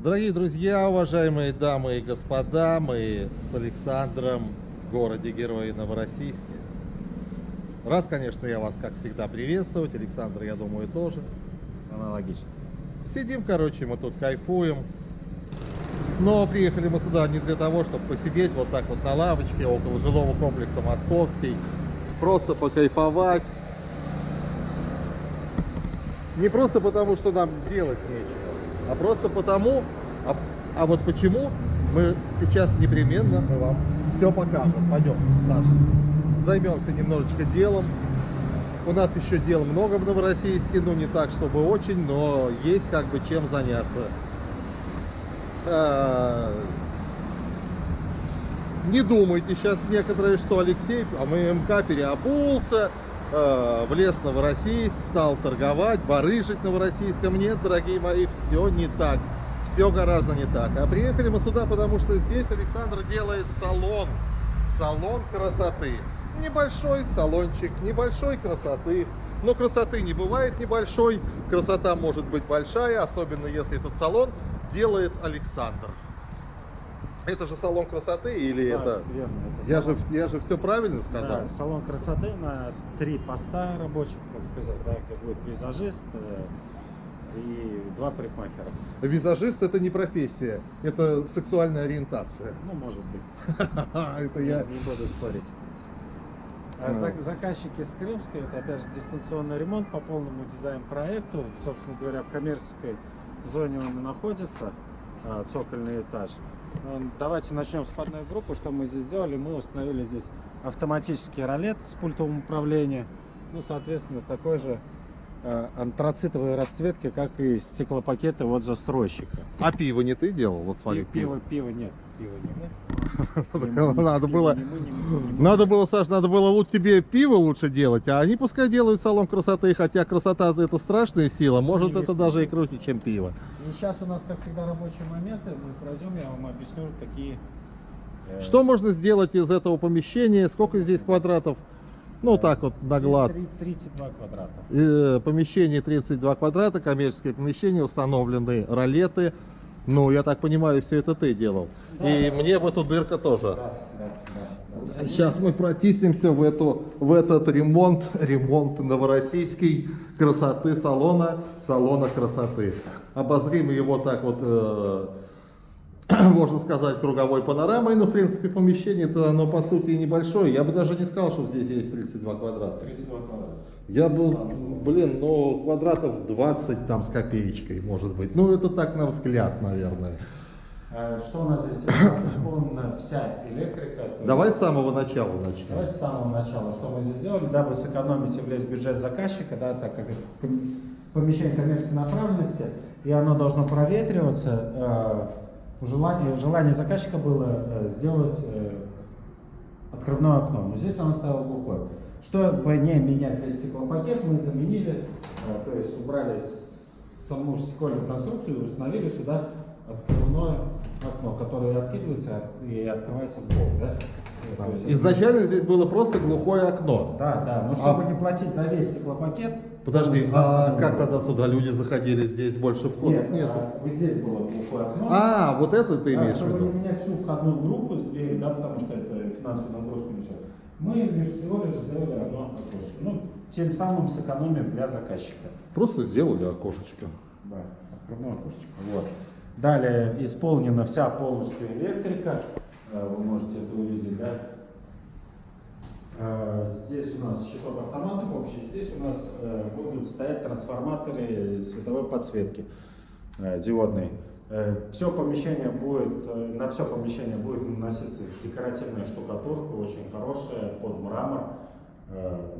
Дорогие друзья, уважаемые дамы и господа, мы с Александром в городе Герои Новороссийске. Рад, конечно, я вас, как всегда, приветствовать. Александр, я думаю, тоже. Аналогично. Сидим, короче, мы тут кайфуем. Но приехали мы сюда не для того, чтобы посидеть вот так вот на лавочке около жилого комплекса Московский. Просто покайфовать. Не просто потому, что нам делать нечего, а просто потому, а вот почему, мы сейчас непременно мы вам все покажем. Пойдем, Саш, займемся немножечко делом. У нас еще дел много в Новороссийске, ну не так, чтобы очень, но есть как бы чем заняться. Не думайте сейчас некоторые, что Алексей, МК переобулся, влез в Новороссийск, стал торговать, барыжить Новороссийском. Нет, дорогие мои, все не так. Все гораздо не так. А приехали мы сюда, потому что здесь Александр делает салон. Салон красоты. Небольшой салончик, небольшой красоты. Но красоты не бывает небольшой. Красота может быть большая, особенно если этот салон делает Александр. Это же салон красоты или Да, это? верно, это Я же все правильно сказал? Да, салон красоты на 3 поста рабочих, так сказать, да, где будет визажист и 2 парикмахера. Визажист — это не профессия, это сексуальная ориентация. Ну, может быть. Это я... Не буду спорить. Заказчики с Крымской, это опять же дистанционный ремонт по полному дизайн-проекту. Собственно говоря, в коммерческой зоне он и находится, цокольный этаж. Давайте начнем с входной группы. Что мы здесь сделали? Мы установили здесь автоматический ролет с пультом управления. Ну, соответственно, такой же антрацитовой расцветки, как и стеклопакеты от застройщика. А пиво не ты делал? Вот смотри. Пиво нет. Пиво не мы. Надо было, Саш, надо было тебе пиво лучше делать, а они пускай делают салон красоты, хотя красота — это страшная сила, может это даже и круче, чем пиво. И сейчас у нас, как всегда, рабочие моменты. Мы пройдем, я вам объясню, какие... Что можно сделать из этого помещения, сколько здесь квадратов? Ну, так вот, на глаз. 32 квадрата. Помещение 32 квадрата, коммерческое помещение, установлены ролеты. Ну, я так понимаю, все это ты делал. Да, и да, мне в эту дырку тоже. Да. Сейчас мы протиснемся в этот ремонт новороссийский красоты салона красоты. Обозрим его так вот, можно сказать, круговой панорамой. Но, в принципе, помещение-то, оно, по сути, небольшое. Я бы даже не сказал, что здесь есть 32 квадрата. 32 квадрата. Я был, ну, квадратов 20 там с копеечкой, может быть. Ну, это так на взгляд, наверное. Что у нас здесь? У нас исполнена вся электрика. Давай с самого начала начнем. Давайте с самого начала. Что мы здесь сделали? Дабы сэкономить и влезть в бюджет заказчика, да, так как это помещение коммерческой направленности, и оно должно проветриваться, желание заказчика было сделать открывное окно. Но здесь оно стало глухое. Чтобы не менять весь стеклопакет, мы заменили, то есть убрали саму стекольную конструкцию и установили сюда открывное окно, которое откидывается и открывается в бок. Да? Изначально здесь было просто глухое окно. Да, но чтобы не платить за весь стеклопакет. Подожди, а как тогда сюда люди заходили? Здесь больше входов нет? Вот здесь было глухое окно. А, вот это ты имеешь в виду? Чтобы не менять всю входную группу с дверью, да, потому что это финансовую нагрузку несет. Мы всего лишь сделали одно окошко. Ну, тем самым сэкономим для заказчика. Просто сделали окошечко. Да, открывное окошечко. Вот. Далее исполнена вся полностью электрика. Вы можете это увидеть, да? Здесь у нас щиток автоматов общий. Здесь у нас будут стоять трансформаторы световой подсветки диодной. Все помещение будет, на все помещение будет наноситься декоративная штукатурка, очень хорошая, под мрамор.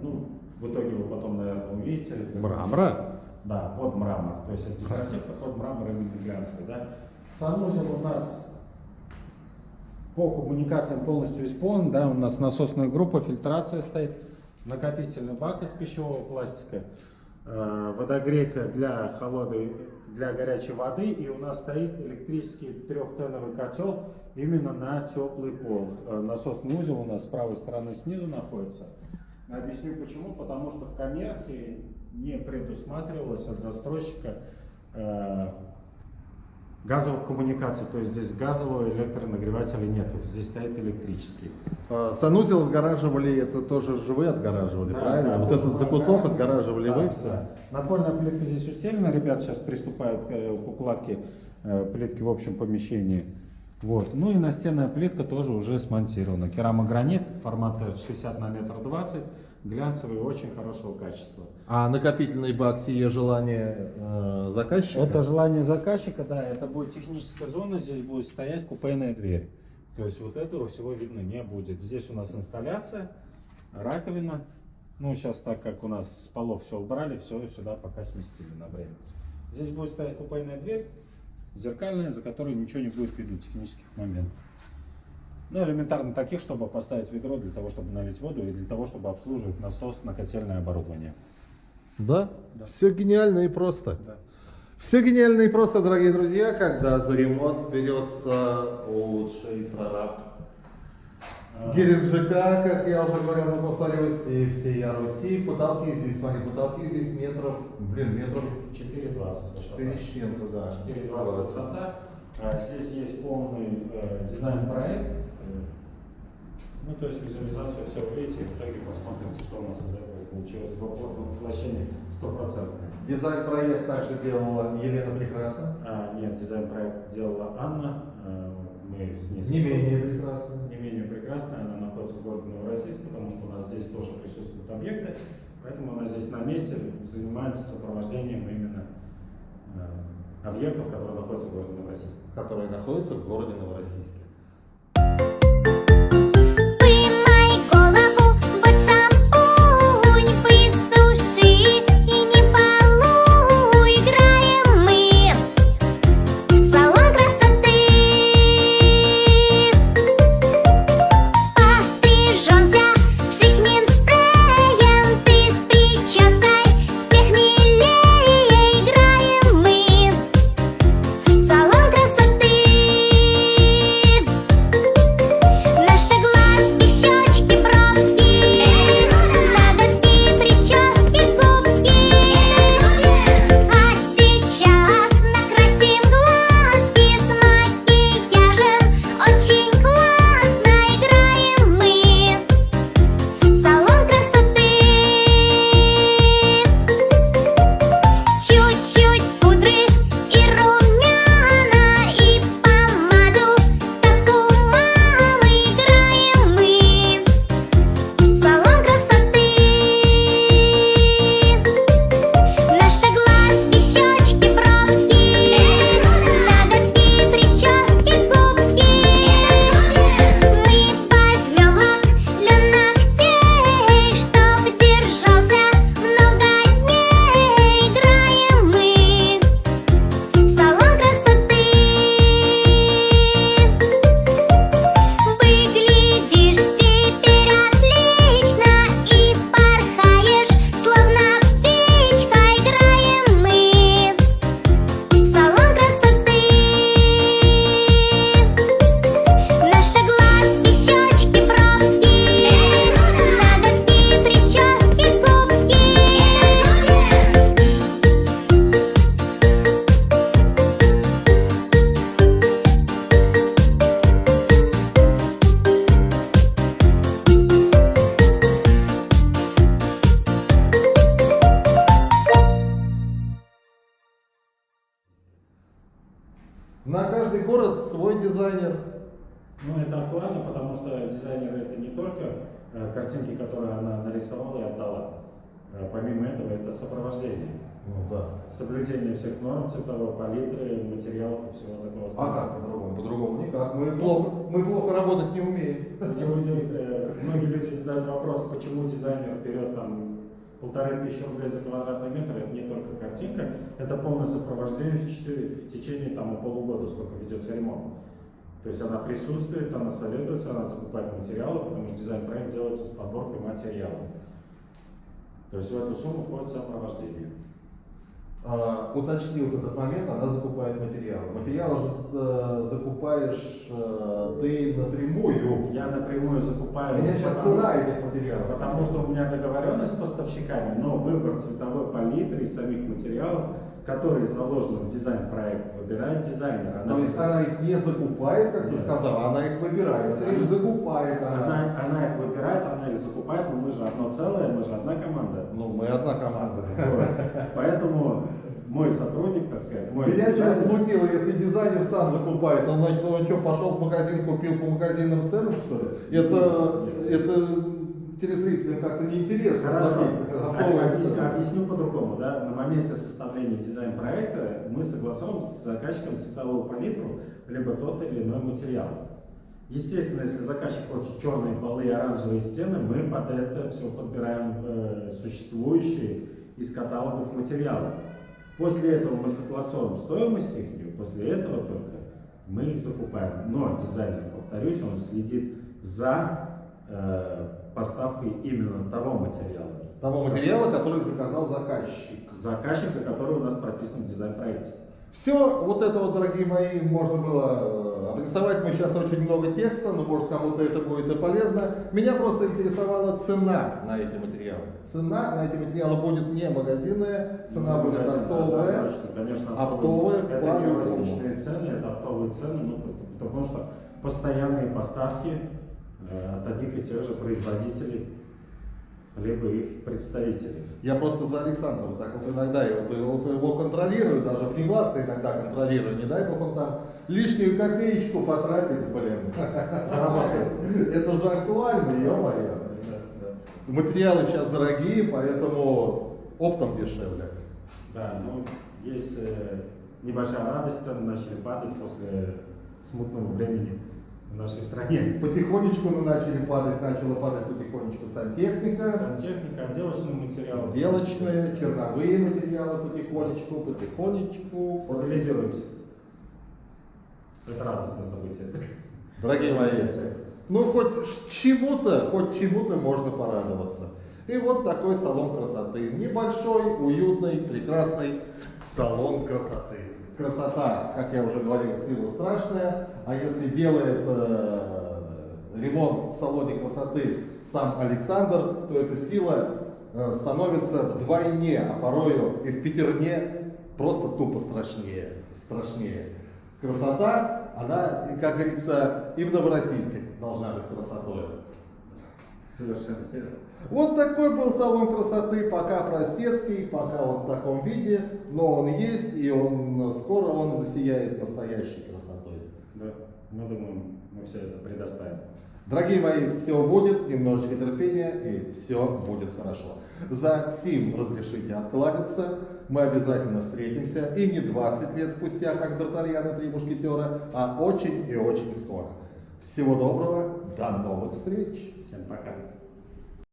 Ну, в итоге вы потом, наверное, увидите. Мрамора? Да, под мрамор. То есть декоративка под мрамор именно глянцевый. Да? Санузел у нас по коммуникациям полностью исполнен. Да? У нас насосная группа, фильтрация стоит, накопительный бак из пищевого пластика, водогрейка для холодной, для горячей воды, и у нас стоит электрический трехтоновый котел именно на теплый пол. Насосный узел у нас с правой стороны снизу находится. Объясню почему. Потому что в коммерции не предусматривалось от застройщика газовых коммуникаций, то есть здесь газового электронагревателя нету, здесь стоит электрический. Санузел отгораживали, это тоже же вы отгораживали, Да, правильно? да, Вот тоже этот мы закуток отгораживали Да, вы, да. все? Напольная плитка здесь устелена, ребят сейчас приступают к укладке плитки в общем помещении. Вот. Ну и настенная плитка тоже уже смонтирована. Керамогранит формата 60 на метр 20, глянцевый, очень хорошего качества. А накопительный бак сие желание заказчика? Это желание заказчика, да, это будет техническая зона, здесь будет стоять купейная дверь. То есть вот этого всего видно не будет. Здесь у нас инсталляция, раковина. Ну, сейчас, так как у нас с полов все убрали, все сюда пока сместили на время. Здесь будет стоять купейная дверь, зеркальная, за которой ничего не будет видно технических моментов. Ну, элементарно таких, чтобы поставить ведро для того, чтобы налить воду и для того, чтобы обслуживать насос на котельное оборудование. Да? Да. Все гениально и просто. Да. Все гениально и просто, дорогие друзья, когда за ремонт берется лучший прораб Геленджика, как я уже говорил, но повторюсь, и всей Руси. Потолки здесь, смотри, потолки здесь метров 4,20. 4 с чем-то, да. 4,20 высота. Здесь есть полный дизайн-проект. Ну, то есть визуализацию все увидите, и в итоге посмотрите, что у нас из этого получилось. Воплощение 100%. Дизайн-проект также делала Елена Прекрасна. Нет, дизайн-проект делала Анна. Мы с ней Не менее прекрасно. не менее прекрасная. Она находится в городе Новороссийск, потому что у нас здесь тоже присутствуют объекты. Поэтому она здесь на месте занимается сопровождением именно объектов, которые находятся в городе Новороссийск. Которые находятся в городе Новороссийске. Вымой голову, вот шампунь высуши и не балуй, играем мы в салон красоты. Пострижемся, пшикнем спреем, ты с прической всех милее, играем мы в салон красоты. Наши глазки, щечки, бровки, ноготки, прически, губки. А сейчас накрасим глазки с макияжем, очень классно играем мы в салон красоты. Чуть-чуть пудры и румяна, и помаду, как у мамы, играем мы в салон красоты. Наши глазки, щечки, бровки, ноготки, прически, губки. Мы возьмем лак для ногтей, чтоб держался много дней, играем мы в салон красоты. Выглядишь теперь отлично и порхаешь, словно птичка, играем мы в салон красоты. Наши глазки, щечки, бровки, ноготки, прически, губки. На каждый город свой дизайнер. Ну, это актуально, потому что дизайнер это не только картинки, которые она нарисовала и отдала. Помимо этого, это сопровождение. Ну да. Соблюдение всех норм цветовой палитры, материалов и всего такого. А как по-другому? По-другому никак. Мы плохо работать не умеем. Многие люди задают вопрос, почему дизайнер берет там 1500 рублей за квадратный метр. Это не только картинка, это полное сопровождение в течение там полугода, сколько ведется ремонт. То есть она присутствует, она советуется, она закупает материалы, потому что дизайн-проект делается с подборкой материалов. То есть в эту сумму входит сопровождение. Уточни вот этот момент, она закупает материалы. Материалы же закупаешь ты напрямую. Я напрямую закупаю. У меня сейчас цена этих материалов. Потому что у меня договоренность с поставщиками, но выбор цветовой палитры и самих материалов которые заложены в дизайн-проект, выбирает дизайнер. То есть она их не закупает, как ты Нет. сказал, она их выбирает. Ты их закупает она. Она их выбирает, она их закупает, но мы же одно целое, мы же одна команда. Ну, мы одна команда. Вот. Поэтому мой сотрудник, так сказать, мой Меня сейчас дизайнер, смутило, если дизайнер сам закупает, он, значит, он что, пошел в магазин, купил по магазинным ценам, что ли? Это телезрителям как-то неинтересно. Хорошо. Готовые цены. Объясню по-другому. Да? На моменте составления дизайн-проекта мы согласуем с заказчиком цветовую палитру, либо тот или иной материал. Естественно, если заказчик хочет черные полы и оранжевые стены, мы под это все подбираем существующие из каталогов материалы. После этого мы согласуем стоимость их, и после этого только мы их закупаем. Но дизайнер, повторюсь, он следит за поставкой именно того материала. Того материала, который заказал заказчик. Заказчика, который у нас прописан в дизайн-проекте. Все, вот это вот, дорогие мои, можно было обрисовать. Мы сейчас очень много текста, но может кому-то это будет и полезно. Меня просто интересовала цена на эти материалы. Цена на эти материалы будет не магазинная, цена будет оптовая. Однозначно, конечно, Оптовая это не по-любому. розничные цены, это оптовые цены, ну, потому что постоянные поставки от одних и тех же производителей, либо их представителей. Я просто за Александром так вот иногда его контролирую, даже внегласно иногда контролирую. Не дай бог он там лишнюю копеечку потратит, блин. Заработает. Это же актуально, ё-моё. Материалы сейчас дорогие, поэтому оптом дешевле. Да, ну, есть небольшая радость, цены начали падать после смутного времени в нашей стране. Потихонечку начала падать потихонечку сантехника, Сантехника, отделочные материалы. отделочные, черновые материалы потихонечку. Стабилизируемся. Это радостное событие. Дорогие мои, ну хоть чему-то можно порадоваться. И вот такой салон красоты. Небольшой, уютный, прекрасный салон красоты. Красота, как я уже говорил, сила страшная, а если делает ремонт в салоне красоты сам Александр, то эта сила становится вдвойне, а порою и в пятерне просто тупо страшнее. Красота, она, как говорится, и в Новороссийске должна быть красотой. Совершенно верно. Вот такой был салон красоты, пока простецкий, пока он в таком виде, но он есть, и скоро он засияет настоящей красотой. Да, мы думаем, мы все это предоставим. Дорогие мои, все будет, немножечко терпения, и все будет хорошо. За сим разрешите откланяться, мы обязательно встретимся, и не 20 лет спустя, как Д'Артаньян и 3 мушкетера, а очень и очень скоро. Всего доброго, до новых встреч! Всем пока.